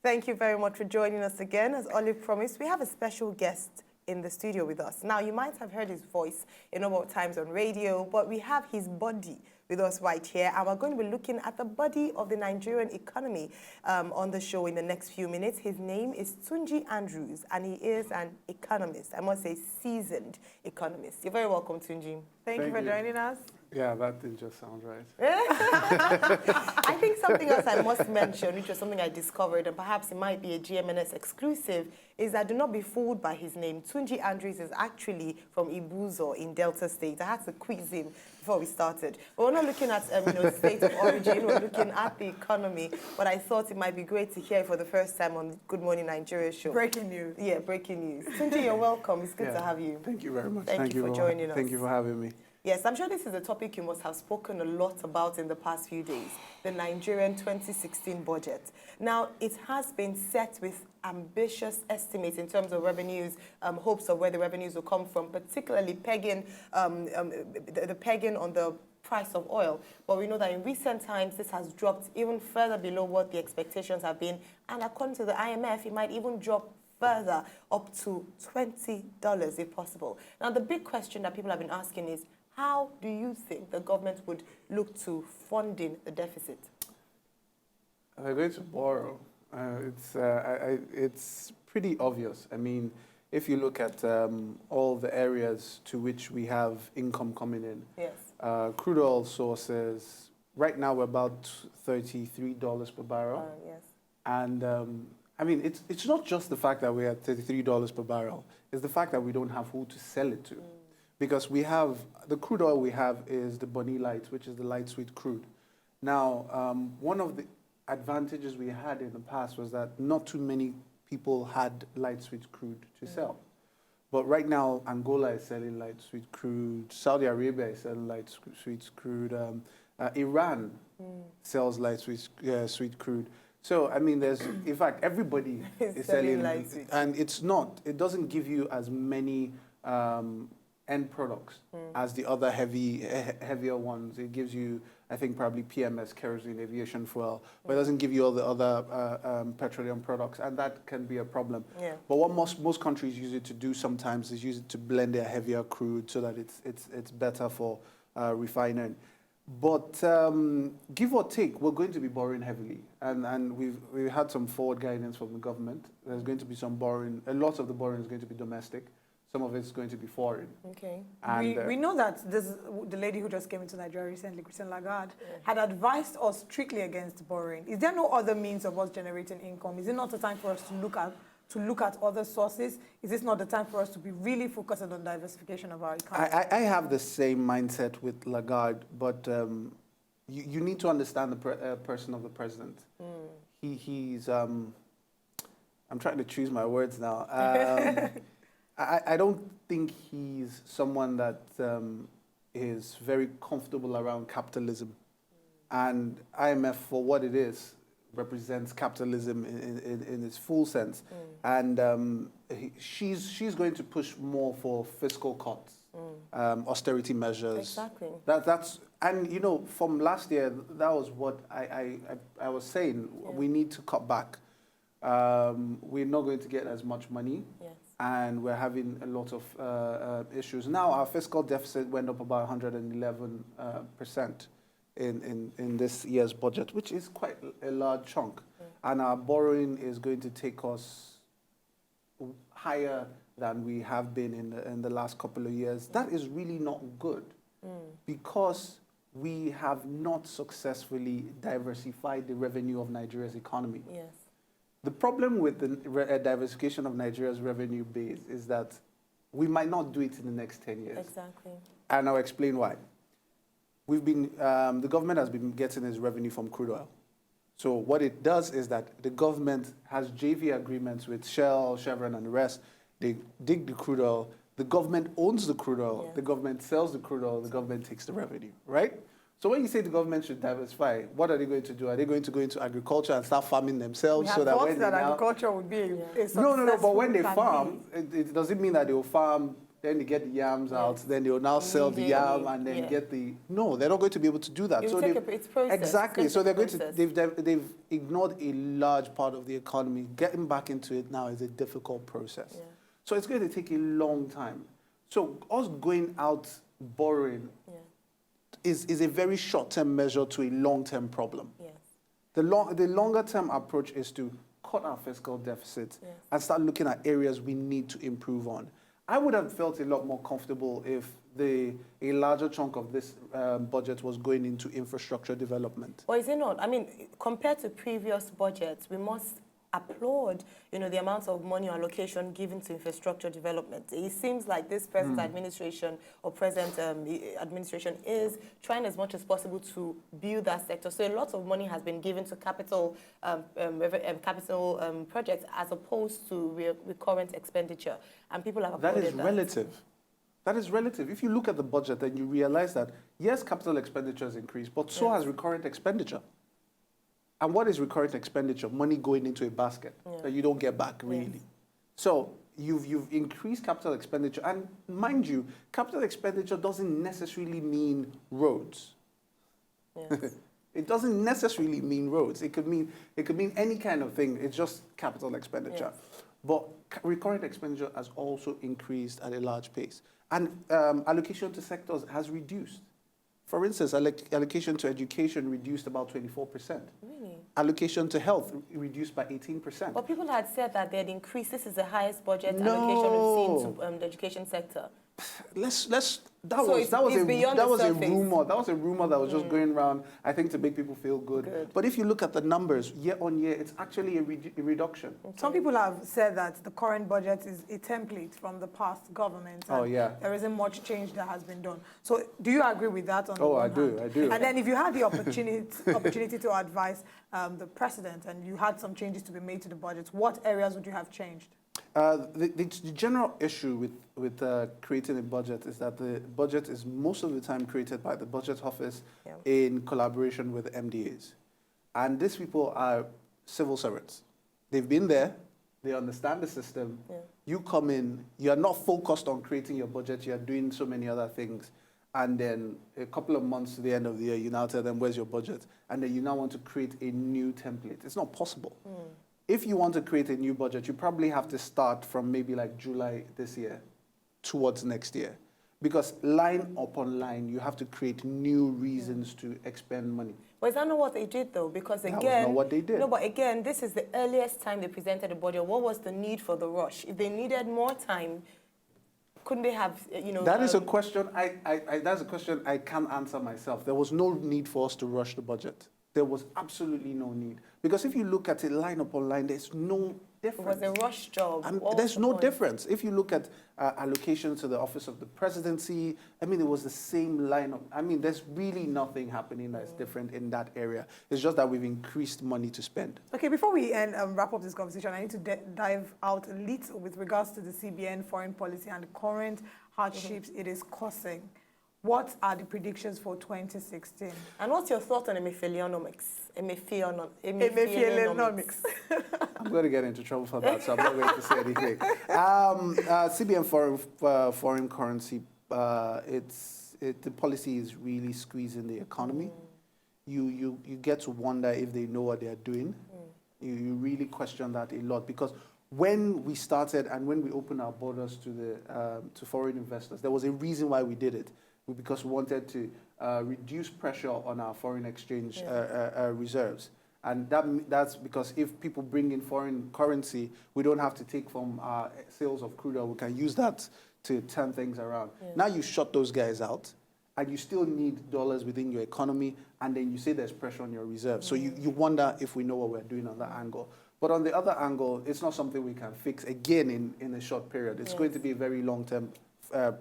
Thank you very much for joining us again. As Olive promised, we have a special guest in the studio with us. Now, you might have heard his voice a number of times on radio, but we have his body with us right here, and we're going to be looking at the body of the Nigerian economy on the show in the next few minutes. His name is Tunji Andrews, and he is an economist. I must say, seasoned economist. You're very welcome, Tunji. Thank you for joining us. Yeah, that didn't just sound right. I think something else I must mention, which was something I discovered, and perhaps it might be a GMNS exclusive, is that do not be fooled by his name. Tunji Andrews is actually from Ibuzo in Delta State. I had to quiz him before we started. But we're not looking at state of origin, we're looking at the economy. But I thought it might be great to hear for the first time on Good Morning Nigeria show. Breaking news. Yeah, breaking news. Tunji, you're welcome. It's good to have you. Thank you very much. Thank you for joining us. Thank you for having me. Yes, I'm sure this is a topic you must have spoken a lot about in the past few days, the Nigerian 2016 budget. Now, it has been set with ambitious estimates in terms of revenues, hopes of where the revenues will come from, particularly pegging, the pegging on the price of oil. But we know that in recent times, this has dropped even further below what the expectations have been. And according to the IMF, it might even drop further, up to $20 if possible. Now, the big question that people have been asking is, how do you think the government would look to funding the deficit? They're going to borrow. It's pretty obvious. I mean, if you look at all the areas to which we have income coming in, yes. Crude oil sources, right now we're about $33 per barrel. Yes. And I mean, it's not just the fact that we're at $33 per barrel. It's the fact that we don't have who to sell it to. Because we have, the crude oil we have is the Bonny Light, which is the light sweet crude. Now, one of the advantages we had in the past was that not too many people had light sweet crude to sell. But right now, Angola is selling light sweet crude, Saudi Arabia is selling light sweet crude, Iran sells light sweet crude. So, I mean, there's, in fact, everybody is selling light sweet. And it doesn't give you as many end products as the other heavier ones. It gives you, I think, probably PMS, kerosene, aviation fuel, but it doesn't give you all the other petroleum products, and that can be a problem. Yeah. But what most countries use it to do sometimes is use it to blend their heavier crude so that it's better for refining. But give or take, we're going to be borrowing heavily, and we've had some forward guidance from the government. There's going to be some borrowing. A lot of the borrowing is going to be domestic. Some of it's going to be foreign. Okay. And, we know that the lady who just came into Nigeria recently, Christine Lagarde, had advised us strictly against borrowing. Is there no other means of us generating income? Is it not the time for us to look at other sources? Is this not the time for us to be really focused on diversification of our economy? I have the same mindset with Lagarde, but you need to understand the person of the president. He's I'm trying to choose my words now. I don't think he's someone that is very comfortable around capitalism. And IMF, for what it is, represents capitalism in its full sense. And she's going to push more for fiscal cuts, austerity measures. Exactly. And you know, from last year, that was what I was saying. Yeah. We need to cut back. We're not going to get as much money. Yes. And we're having a lot of issues. Now, our fiscal deficit went up about 111% in this year's budget, which is quite a large chunk. And our borrowing is going to take us higher than we have been in the last couple of years. That is really not good because we have not successfully diversified the revenue of Nigeria's economy. Yes. The problem with the diversification of Nigeria's revenue base is that we might not do it in the next 10 years. Exactly. And I'll explain why. The government has been getting its revenue from crude oil. So what it does is that the government has JV agreements with Shell, Chevron, and the rest. They dig the crude oil. The government owns the crude oil. Yeah. The government sells the crude oil. The government takes the revenue, right? So when you say the government should diversify, what are they going to do? Are they going to go into agriculture and start farming themselves? We thought that agriculture would be a No. But when they farm, it doesn't mean that they will farm then they get the yams out, then they will now sell the yam and then get the... No, they're not going to be able to do that. It's process. Exactly. So they're going to... Process. They've ignored a large part of the economy. Getting back into it now is a difficult process. Yeah. So it's going to take a long time. So us going out borrowing is a very short-term measure to a long-term problem. Yes. The longer-term approach is to cut our fiscal deficit and start looking at areas we need to improve on. I would have felt a lot more comfortable if a larger chunk of this budget was going into infrastructure development. Or is it not? I mean, compared to previous budgets, we must applaud, the amount of money allocation given to infrastructure development. It seems like this present administration or present administration is trying as much as possible to build that sector. So a lot of money has been given to capital projects as opposed to recurrent expenditure, and people have applauded that. That is relative. That is relative. If you look at the budget, then you realize that yes, capital expenditure has increased, but so has recurrent expenditure. And what is recurrent expenditure? Money going into a basket that you don't get back, really. Yes. So you've increased capital expenditure. And mind you, capital expenditure doesn't necessarily mean roads. Yes. It doesn't necessarily mean roads. It could mean any kind of thing. It's just capital expenditure. Yes. But recurrent expenditure has also increased at a large pace. And allocation to sectors has reduced. For instance, allocation to education reduced about 24%. Really? Allocation to health reduced by 18%. But people had said that they had increased. This is the highest budget allocation we've seen to the education sector. That was a rumor that was just going around, I think, to make people feel good. But if you look at the numbers year on year, it's actually a reduction. Okay. Some people have said that the current budget is a template from the past government. There isn't much change that has been done. So do you agree with that? I do. And then if you had the opportunity to advise the president and you had some changes to be made to the budget, what areas would you have changed? The general issue with creating a budget is that the budget is most of the time created by the budget office in collaboration with MDAs. And these people are civil servants. They've been there. They understand the system. Yeah. You come in. You are not focused on creating your budget. You are doing so many other things. And then a couple of months to the end of the year, you now tell them, where's your budget? And then you now want to create a new template. It's not possible. If you want to create a new budget, you probably have to start from maybe like July this year towards next year. Because line upon line, you have to create new reasons to expend money. But is that not what they did, though? Because again... That was not what they did. No, but again, this is the earliest time they presented a budget. What was the need for the rush? If they needed more time, couldn't they have, That is a question that's a question I can't answer myself. There was no need for us to rush the budget. There was absolutely no need. Because if you look at it line upon line, there's no difference. It was a rush job. There's no difference. If you look at allocation to the office of the presidency, it was the same lineup. There's really nothing happening that's different in that area. It's just that we've increased money to spend. Okay, before we wrap up this conversation, I need to dive out a little with regards to the CBN foreign policy and the current hardships it is causing. What are the predictions for 2016? And what's your thought on Emefielenomics? Emefielenomics. I'm going to get into trouble for that, so I'm not going to say anything. CBN foreign currency, the policy is really squeezing the economy. You get to wonder if they know what they're doing. You really question that a lot, because when we started and when we opened our borders to foreign investors, there was a reason why we did it. Because we wanted to reduce pressure on our foreign exchange reserves. And that's because if people bring in foreign currency, we don't have to take from our sales of crude oil. We can use that to turn things around. Yeah. Now you shut those guys out, and you still need dollars within your economy, and then you say there's pressure on your reserves. So you wonder if we know what we're doing on that angle. But on the other angle, it's not something we can fix again in a short period. It's going to be a very long-term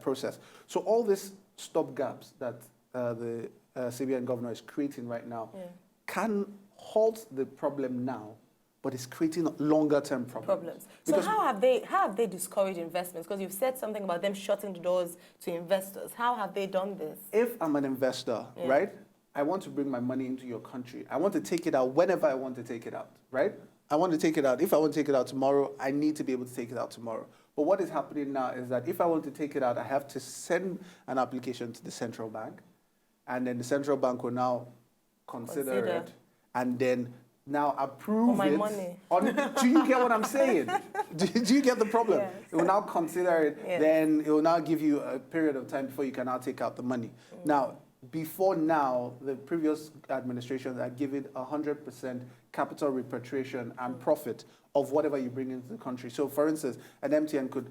process. So all this stopgaps that the CBN governor is creating right now can halt the problem now, but it's creating longer-term problems. So how have they discouraged investments? Because you've said something about them shutting the doors to investors. How have they done this? If I'm an investor, right, I want to bring my money into your country. I want to take it out whenever I want to take it out, right? I want to take it out. If I want to take it out tomorrow, I need to be able to take it out tomorrow. But what is happening now is that if I want to take it out, I have to send an application to the central bank, and then the central bank will now consider it, and then now approve my it. money. Do you get what I'm saying? Do you get the problem? Yes. It will now consider it, Yes. then it will now give you a period of time before you can now take out the money. Now, before now, the previous administrations had given 100% capital repatriation and profit of whatever you bring into the country. So, for instance, an MTN could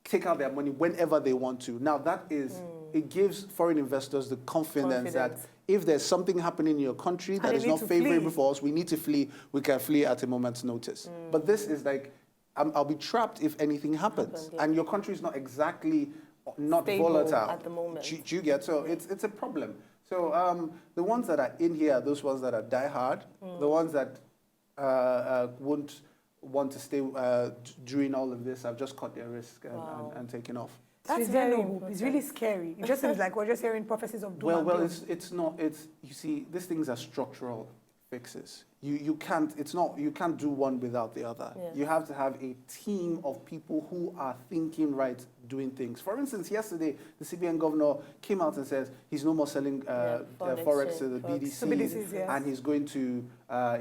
take out their money whenever they want to. Now, that is, it gives foreign investors the confidence that if there's something happening in your country that is not favorable for us, we need to flee, we can flee at a moment's notice. But this is like, I'll be trapped if anything happens. And your country is not exactly not stable volatile at the moment. Do you get? So it's a problem. So the ones that are in here are those ones that are diehard. The ones that won't want to stay during all of this have just cut their risk and taken off. That's very hope. It's really scary. It just seems like we're just hearing prophecies of doom. Well, it's not. It's, you see, these things are structural fixes. You can't do one without the other. Yeah. You have to have a team of people who are thinking right, doing things. For instance, yesterday, the CBN governor came out and says he's no more selling forex to the BDCs, yes. and he's going to,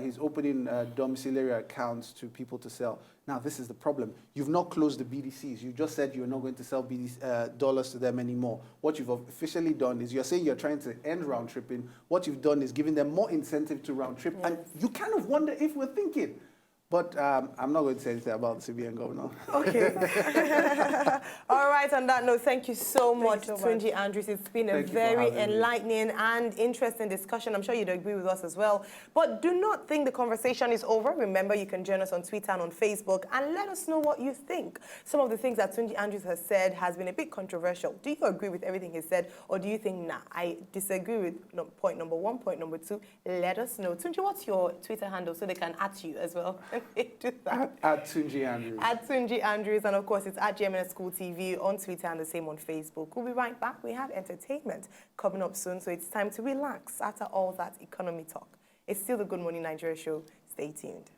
he's opening domiciliary accounts to people to sell. Now, this is the problem. You've not closed the BDCs. You just said you're not going to sell dollars to them anymore. What you've officially done is you're saying you're trying to end round tripping. What you've done is giving them more incentive to round trip. Yes. And you kind of wonder if we're thinking. But I'm not going to say anything about the CBN governor. Okay. All right, on that note, thank you so much, so Tunji Andrews. It's been a very enlightening and interesting discussion. I'm sure you'd agree with us as well. But do not think the conversation is over. Remember, you can join us on Twitter and on Facebook and let us know what you think. Some of the things that Tunji Andrews has said has been a bit controversial. Do you agree with everything he said, or do you think, nah, I disagree with point number one, point number two? Let us know. Tunji, what's your Twitter handle so they can at you as well? Do that. At Tunji Andrews. At Tunji Andrews, and of course it's at GMNS School TV on Twitter and the same on Facebook. We'll be right back. We have entertainment coming up soon, so it's time to relax after all that economy talk. It's still the Good Morning Nigeria show. Stay tuned.